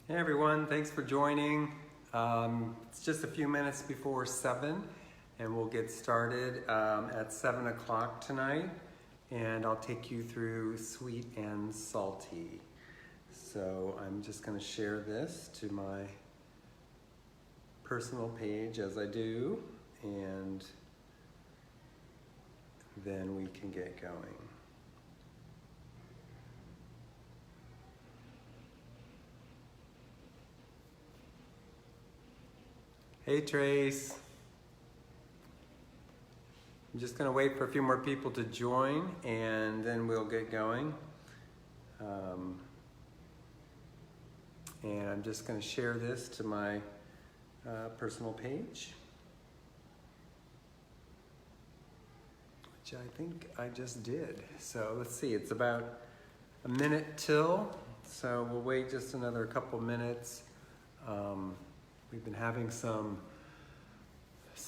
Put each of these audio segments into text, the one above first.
Hey everyone, thanks for joining. It's just a few minutes before 7 and we'll get started at 7 o'clock tonight, and I'll take you through Sweet and Salty. So I'm just going to share this to my personal page as I do, and then we can get going. Hey Trace. I'm just going to wait for a few more people to join and then we'll get going. And I'm just going to share this to my personal page, which I think I just did. So let's see, it's about a minute till, so we'll wait just another couple minutes. We've been having some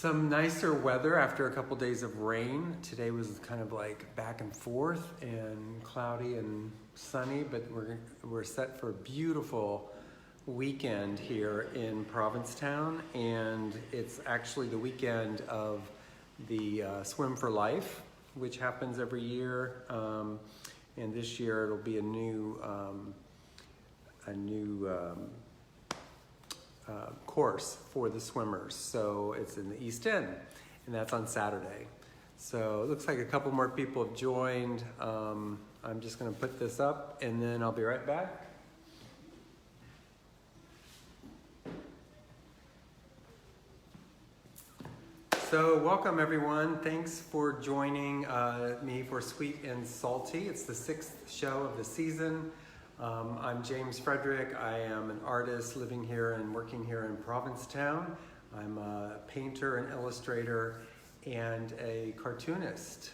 nicer weather after a couple days of rain. Today was kind of like back and forth and cloudy and sunny, but we're set for a beautiful weekend here in Provincetown, and it's actually the weekend of the Swim for Life, which happens every year, and this year it'll be a new course for the swimmers. So it's in the East End, and that's on Saturday. So it looks like a couple more people have joined. I'm just going to put this up and then I'll be right back. So welcome everyone. Thanks for joining me for Sweet and Salty. It's the 6th show of the season. I'm James Frederick. I am an artist living here and working here in Provincetown. I'm a painter, an illustrator, and a cartoonist.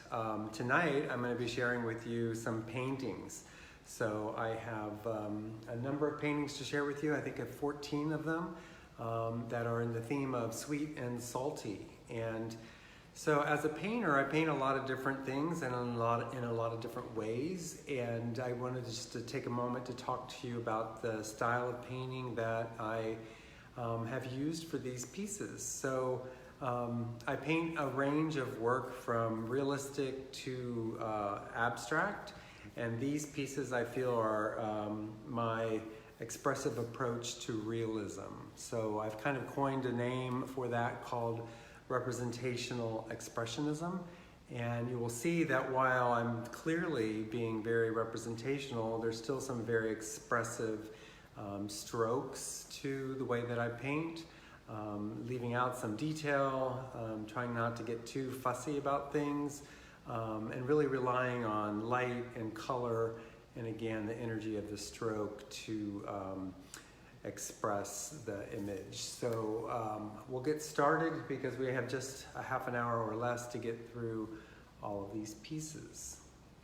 Tonight I'm going to be sharing with you some paintings. So I have a number of paintings to share with you. I think I have 14 of them that are in the theme of sweet and salty. And so as a painter, I paint a lot of different things and in a lot of different ways. And I wanted just to take a moment to talk to you about the style of painting that I have used for these pieces. So I paint a range of work from realistic to abstract. And these pieces I feel are my expressive approach to realism. So I've kind of coined a name for that called representational expressionism, and you will see that while I'm clearly being very representational, there's still some very expressive strokes to the way that I paint, leaving out some detail, trying not to get too fussy about things, and really relying on light and color, and again the energy of the stroke to express the image. So we'll get started because we have just a half an hour or less to get through all of these pieces.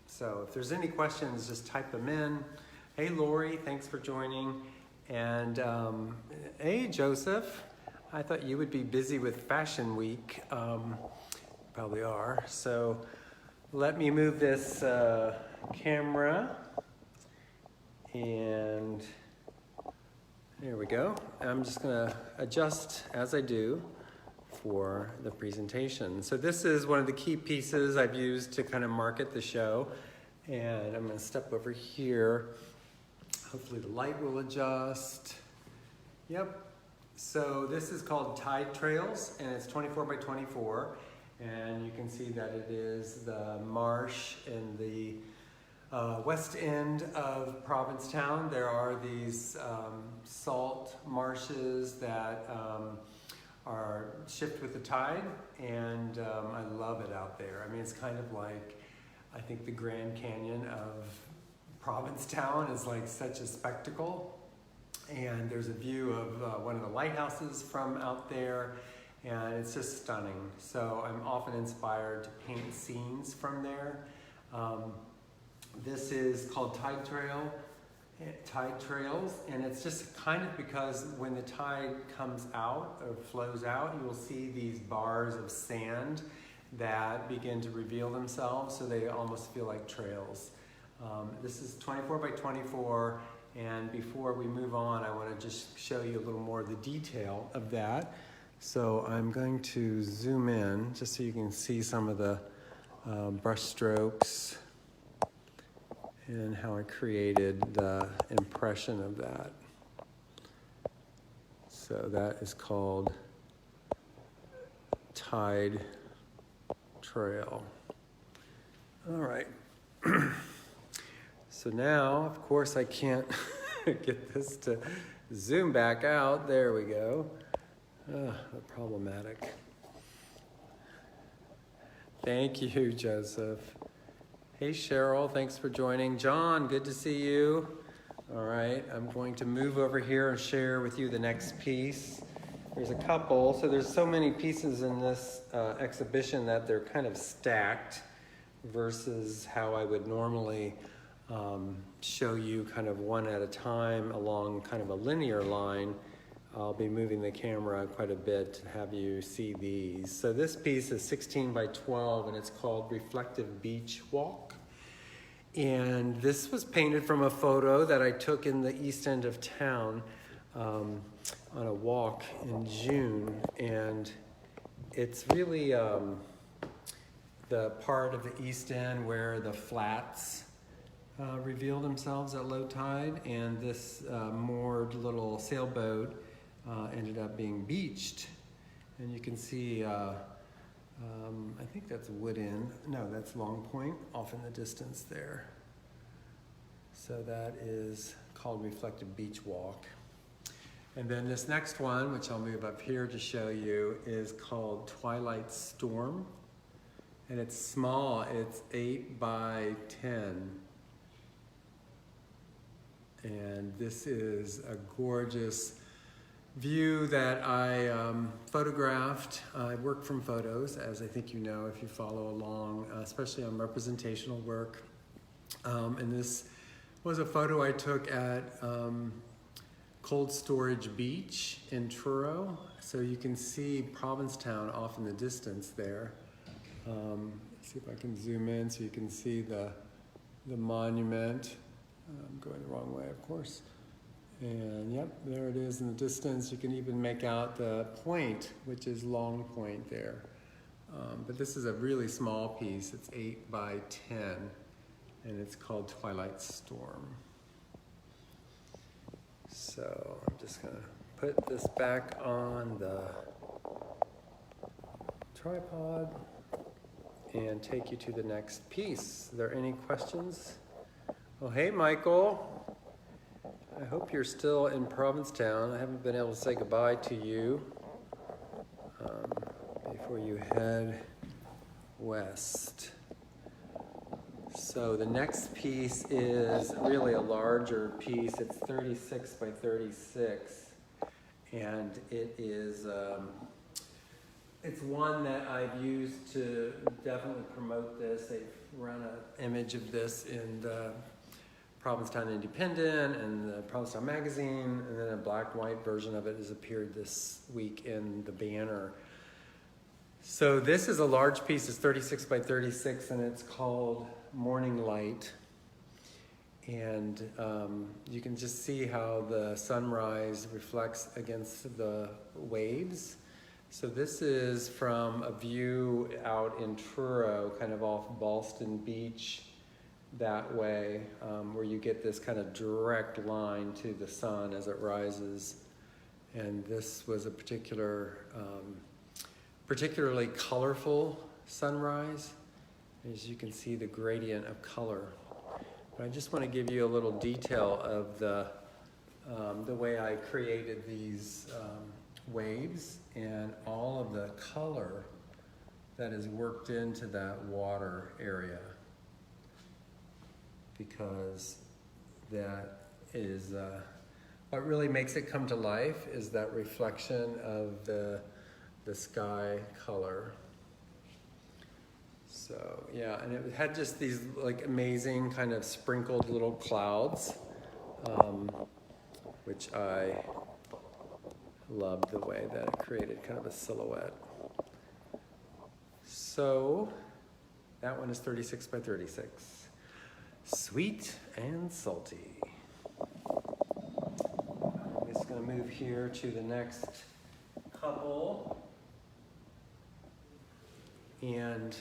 So if there's any questions, just type them in. Hey Lori, thanks for joining. And hey Joseph, I thought you would be busy with Fashion Week. Probably are. So let me move this camera, and there we go. I'm just going to adjust as I do for the presentation. So this is one of the key pieces I've used to kind of market the show. And I'm going to step over here. Hopefully the light will adjust. Yep. So this is called Tide Trails, and it's 24 by 24. And you can see that it is the marsh in the west end of Provincetown. There are these salt marshes that shift with the tide, and I love it out there. I mean, it's kind of like, I think the Grand Canyon of Provincetown is like such a spectacle, and there's a view of one of the lighthouses from out there, and it's just stunning. So I'm often inspired to paint scenes from there. This is called Tide Trails, and it's just kind of because when the tide comes out or flows out, you will see these bars of sand that begin to reveal themselves, so they almost feel like trails. This is 24 by 24, And before we move on, I want to just show you a little more of the detail of that. So I'm going to zoom in just so you can see some of the brush strokes and how I created the impression of that. So that is called Tide Trail. All right. So now, of course, I can't get this to zoom back out. There we go. Problematic. Thank you, Joseph. Hey, Cheryl, thanks for joining. John, good to see you. All right, I'm going to move over here and share with you the next piece. There's a couple, so there's so many pieces in this exhibition that they're kind of stacked versus how I would normally show you kind of one at a time along kind of a linear line. I'll be moving the camera quite a bit to have you see these. So this piece is 16 by 12 and it's called Reflective Beach Walk. And this was painted from a photo that I took in the east end of town on a walk in June. And it's really the part of the east end where the flats reveal themselves at low tide, and this moored little sailboat ended up being beached. And you can see, I think that's Wood Inn. No, that's Long Point off in the distance there. So that is called Reflective Beach Walk. And then this next one, which I'll move up here to show you, is called Twilight Storm. And it's small, it's 8 by 10. And this is a gorgeous view that I photographed. I work from photos, as I think you know if you follow along, especially on representational work. And this was a photo I took at Cold Storage Beach in Truro. So you can see Provincetown off in the distance there. Let's see if I can zoom in so you can see the monument. I'm going the wrong way, of course. And yep, there it is in the distance. You can even make out the point, which is Long Point there. But this is a really small piece. It's 8 by 10, and it's called Twilight Storm. So I'm just gonna put this back on the tripod and take you to the next piece. Are there any questions? Oh, hey, Michael. I hope you're still in Provincetown. I haven't been able to say goodbye to you before you head west. So the next piece is really a larger piece. It's 36 by 36, and it is it's one that I've used to definitely promote this. They've run an image of this in the Provincetown Independent and the Provincetown Magazine, and then a black and white version of it has appeared this week in the Banner. So this is a large piece. It's 36 by 36, and it's called Morning Light. And you can just see how the sunrise reflects against the waves. So this is from a view out in Truro, kind of off Ballston Beach that way, where you get this kind of direct line to the sun as it rises. And this was a particularly colorful sunrise. As you can see, the gradient of color. But I just want to give you a little detail of the way I created these waves and all of the color that is worked into that water area, because that is what really makes it come to life, is that reflection of the sky color. So yeah, and it had just these like amazing kind of sprinkled little clouds, which I loved the way that it created kind of a silhouette. So that one is 36 by 36. Sweet and salty. going to move here to the next couple. And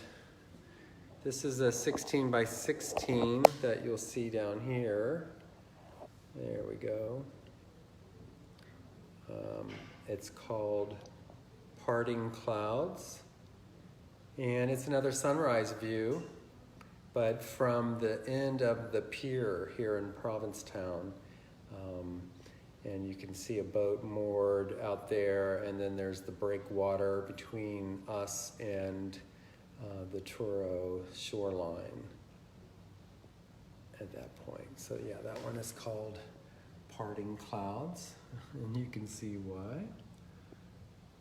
this is a 16 by 16 that you'll see down here. There we go. It's called Parting Clouds. And it's another sunrise view, but from the end of the pier here in Provincetown. And you can see a boat moored out there, and then there's the breakwater between us and the Truro shoreline at that point. So yeah, that one is called Parting Clouds, and you can see why.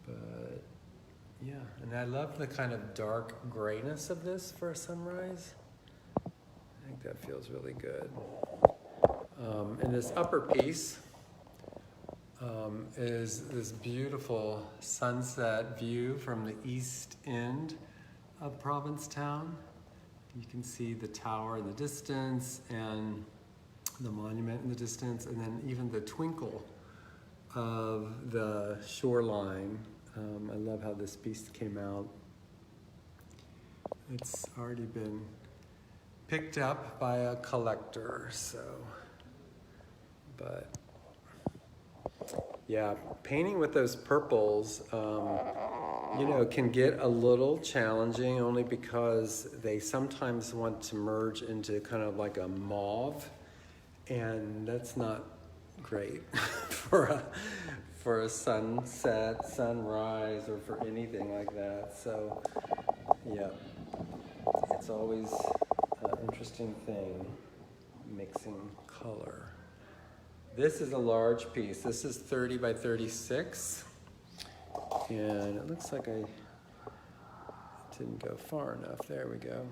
But yeah, and I love the kind of dark grayness of this for a sunrise. I think that feels really good. And this upper piece is this beautiful sunset view from the east end of Provincetown. You can see the tower in the distance and the monument in the distance, and then even the twinkle of the shoreline. I love how this piece came out. It's already been picked up by a collector, so, but yeah, painting with those purples, you know, can get a little challenging only because they sometimes want to merge into kind of like a mauve, and that's not great for a sunset, sunrise, or for anything like that. So yeah, it's always an interesting thing, mixing color. This is a large piece. This is 30 by 36. And it looks like I didn't go far enough. There we go.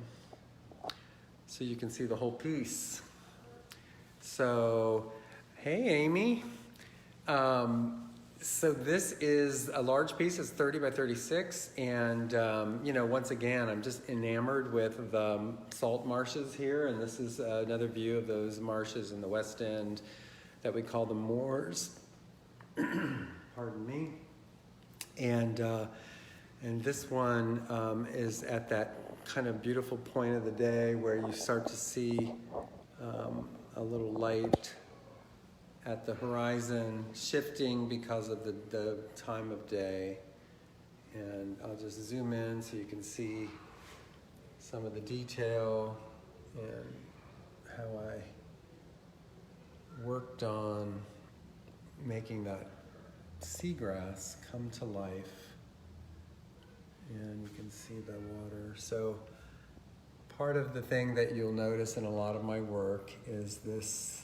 So you can see the whole piece. So, hey Amy. So this is a large piece. It's 30 by 36. And, you know, once again, I'm just enamored with the salt marshes here. And this is another view of those marshes in the West End that we call the moors. Pardon me. And this one is at that kind of beautiful point of the day where you start to see a little light at the horizon shifting because of the time of day. And I'll just zoom in so you can see some of the detail and how I worked on making that seagrass come to life. And you can see the water. So part of the thing that you'll notice in a lot of my work is this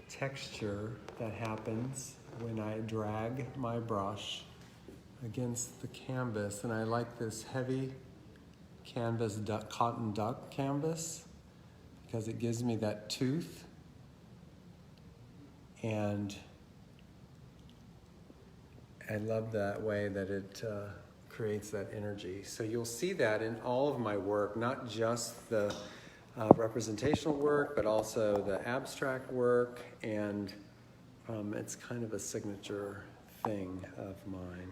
texture that happens when I drag my brush against the canvas. And I like this heavy canvas, cotton duck canvas, because it gives me that tooth. And I love that way that it creates that energy. So you'll see that in all of my work, not just the representational work, but also the abstract work, and it's kind of a signature thing of mine.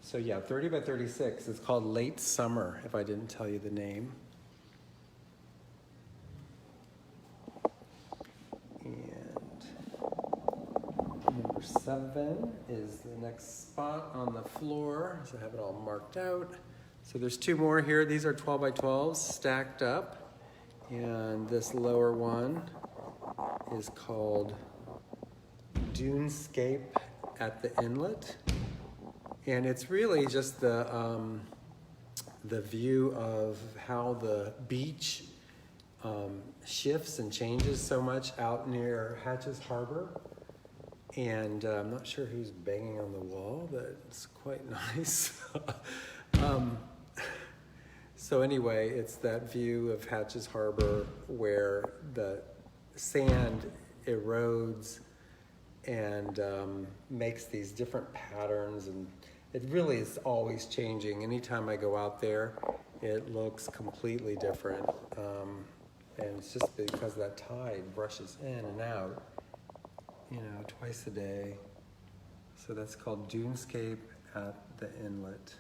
So yeah, 30 by 36. It's called Late Summer, if I didn't tell you the name. Number 7 is the next spot on the floor. So I have it all marked out. So there's 2 more here. These are 12 by 12s stacked up. And this lower one is called Dunescape at the Inlet. And it's really just the view of how the beach shifts and changes so much out near Hatches Harbor. And I'm not sure who's banging on the wall, but it's quite nice. So anyway, it's that view of Hatches Harbor where the sand erodes and makes these different patterns, and it really is always changing. Anytime I go out there, it looks completely different. And it's just because that tide brushes in and out. twice a day. So that's called Dunescape at the Inlet.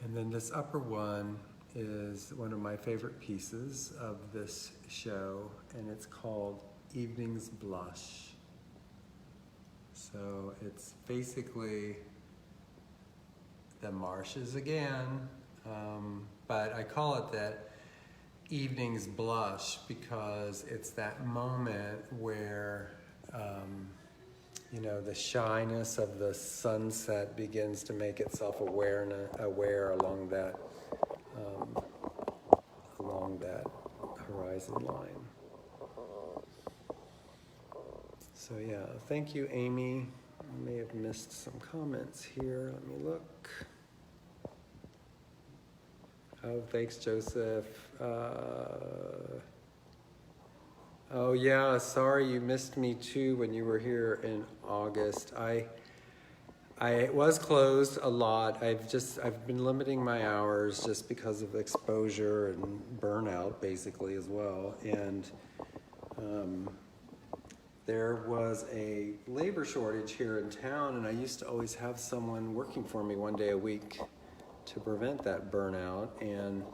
And then this upper one is one of my favorite pieces of this show, and it's called Evening's Blush. So it's basically the marshes again, but I call it that Evening's Blush because it's that moment where the shyness of the sunset begins to make itself aware along that horizon line. So yeah, thank you, Amy. I may have missed some comments here. Let me look. Oh, thanks, Joseph. Oh yeah, sorry you missed me too when you were here in August. I was closed a lot. I've been limiting my hours just because of exposure and burnout basically as well. And there was a labor shortage here in town, and I used to always have someone working for me one day a week to prevent that burnout. And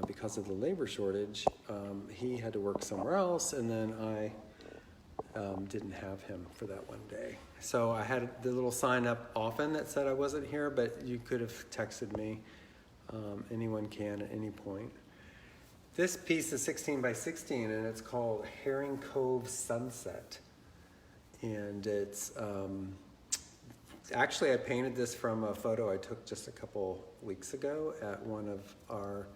because of the labor shortage, he had to work somewhere else, and then I didn't have him for that one day. So I had the little sign up often that said I wasn't here, but you could have texted me. Anyone can at any point. This piece is 16 by 16, and it's called Herring Cove Sunset. And it's actually I painted this from a photo I took just a couple weeks ago at one of our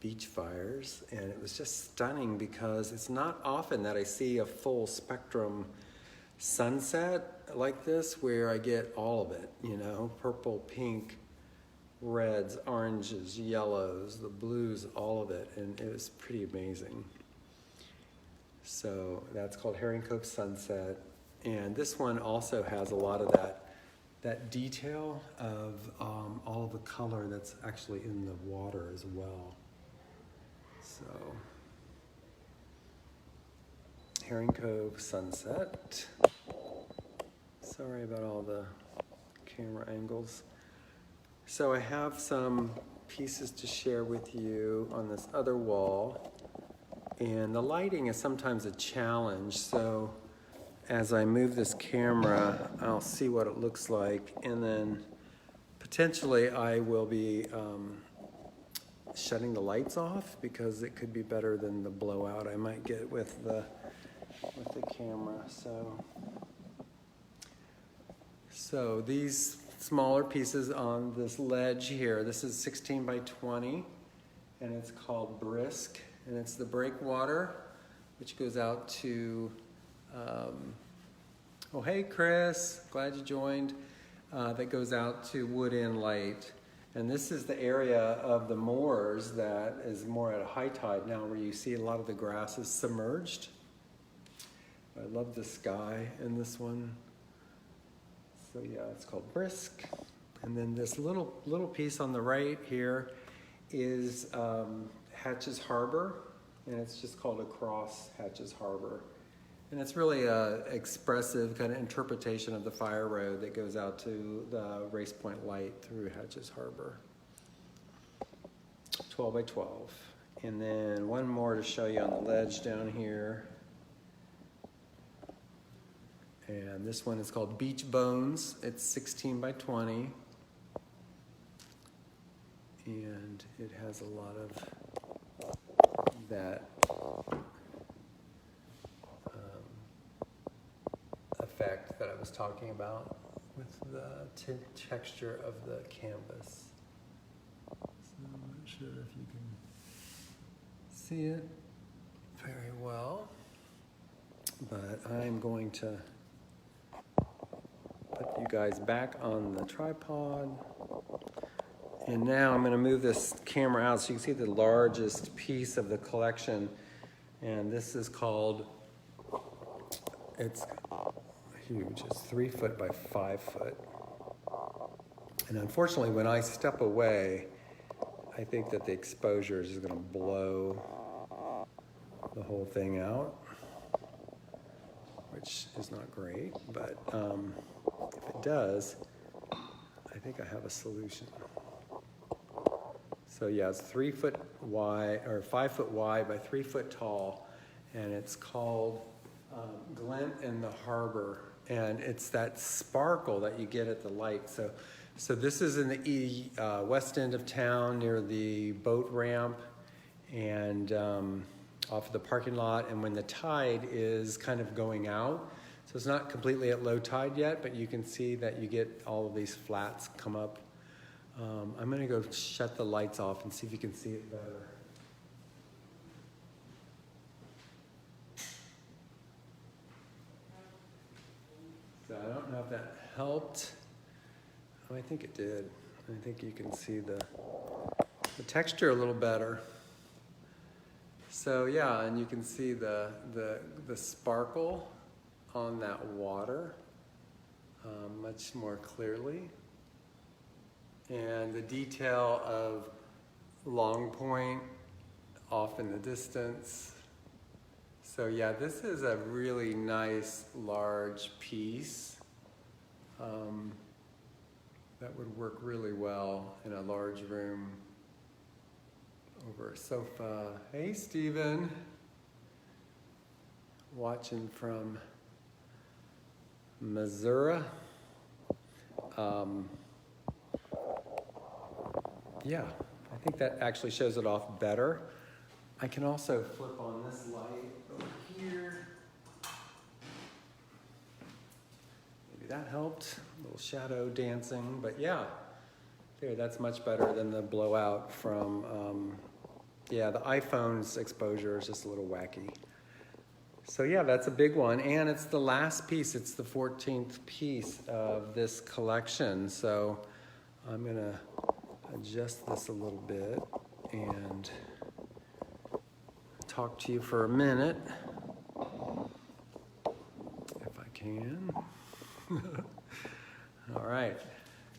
beach fires, and it was just stunning because it's not often that I see a full spectrum sunset like this where I get all of it, purple, pink, reds, oranges, yellows, the blues, all of it, and it was pretty amazing. So that's called Herring Cove Sunset, and this one also has a lot of that detail of all of the color that's actually in the water as well. So, Herring Cove Sunset. Sorry about all the camera angles. So I have some pieces to share with you on this other wall. And the lighting is sometimes a challenge. So as I move this camera, I'll see what it looks like. And then potentially I will be shutting the lights off because it could be better than the blowout I might get with the camera. So these smaller pieces on this ledge here, this is 16 by 20, and it's called Brisk, and it's the breakwater, which goes out to, oh hey Chris, glad you joined, that goes out to Wood End Light. And this is the area of the moors that is more at a high tide now, where you see a lot of the grass is submerged. I love the sky in this one. So yeah, it's called Brisk. And then this little piece on the right here is Hatches Harbor, and it's just called Across Hatches Harbor. And it's really a expressive kind of interpretation of the fire road that goes out to the Race Point Light through Hatches Harbor. 12 by 12. And then one more to show you on the ledge down here. And this one is called Beach Bones. It's 16 by 20. And it has a lot of that effect that I was talking about with the texture of the canvas. So I'm not sure if you can see it very well, but I'm going to put you guys back on the tripod. And now I'm going to move this camera out so you can see the largest piece of the collection. And this is called, it's huge, it's 3 foot by 5 foot. And unfortunately, when I step away, I think that the exposure is just going to blow the whole thing out. which is not great, but if it does, I think I have a solution. So yeah, it's 3 foot wide, or 5 foot wide by 3 foot tall, and it's called Glint in the Harbor, and it's that sparkle that you get at the light. So this is in the west end of town near the boat ramp, and off of the parking lot, and when the tide is kind of going out, so it's not completely at low tide yet, but you can see that you get all of these flats come up. I'm gonna go shut the lights off and see if you can see it better. So I don't know if that helped. Oh, I think it did. I think you can see the texture a little better. So yeah, and you can see the sparkle on that water much more clearly. And the detail of Long Point off in the distance. So yeah, this is a really nice large piece that would work really well in a large room over a sofa. Hey, Stephen. Watching from Missouri. Yeah, I think that actually shows it off better. I can also flip on this light over here. Maybe that helped. A little shadow dancing, but yeah. There, that's much better than the blowout from, yeah, the iPhone's exposure is just a little wacky. So yeah, that's a big one, and it's the last piece. It's the 14th piece of this collection. So I'm gonna adjust this a little bit and talk to you for a minute, if I can. All right,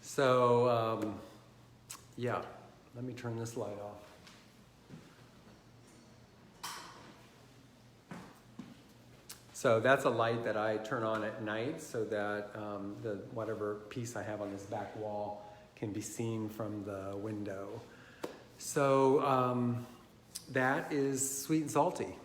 so yeah, let me turn this light off. So that's a light that I turn on at night so that the whatever piece I have on this back wall can be seen from the window. So that is Sweet and Salty.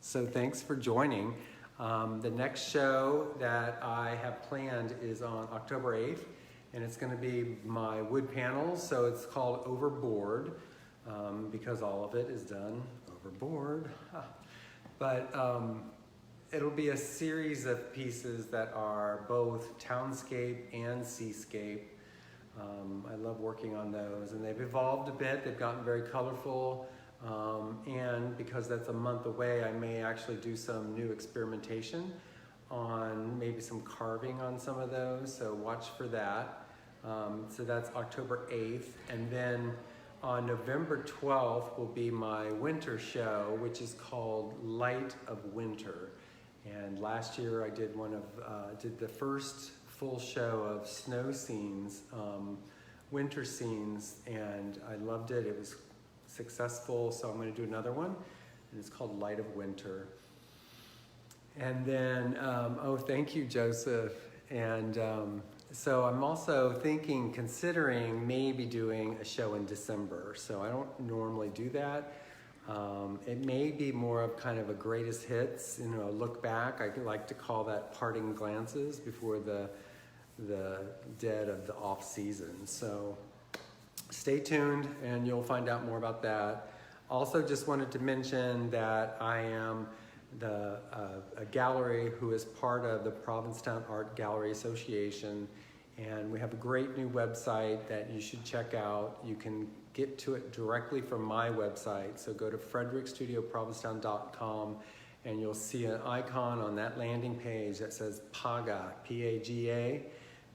So thanks for joining. The next show that I have planned is on October 8th, and it's gonna be my wood panels. So it's called Overboard, because all of it is done overboard. But it'll be a series of pieces that are both townscape and seascape. I love working on those, and they've evolved a bit. They've gotten very colorful, and because that's a month away, I may actually do some new experimentation on maybe some carving on some of those, so watch for that. So that's October 8th, and then on November 12th will be my winter show, which is called Light of Winter. And last year I did did the first full show of snow scenes, winter scenes, and I loved it. It was successful, so I'm going to do another one, and it's called Light of Winter. And then, oh, thank you, Joseph. And so I'm also considering maybe doing a show in December. So I don't normally do that. It may be more of kind of a greatest hits, you know, look back. I like to call that parting glances before the dead of the off season. So stay tuned and you'll find out more about that. Also just wanted to mention that I am a gallery who is part of the Provincetown Art Gallery Association, and we have a great new website that you should check out. You can get to it directly from my website. So go to frederickstudioprovincetown.com and you'll see an icon on that landing page that says PAGA, P-A-G-A,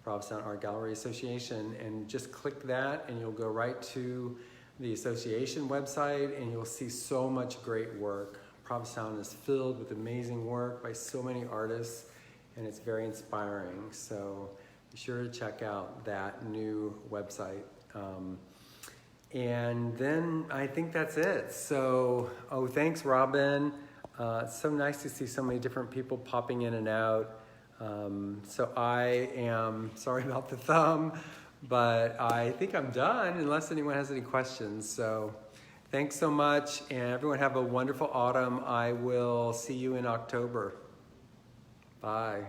Provincetown Art Gallery Association, and just click that and you'll go right to the association website and you'll see so much great work. Provincetown is filled with amazing work by so many artists, and it's very inspiring. So be sure to check out that new website. And then I think that's it. So, oh, thanks, Robin. It's so nice to see so many different people popping in and out. So I am sorry about the thumb, but I think I'm done unless anyone has any questions. So thanks so much, and everyone have a wonderful autumn. I will see you in October. Bye.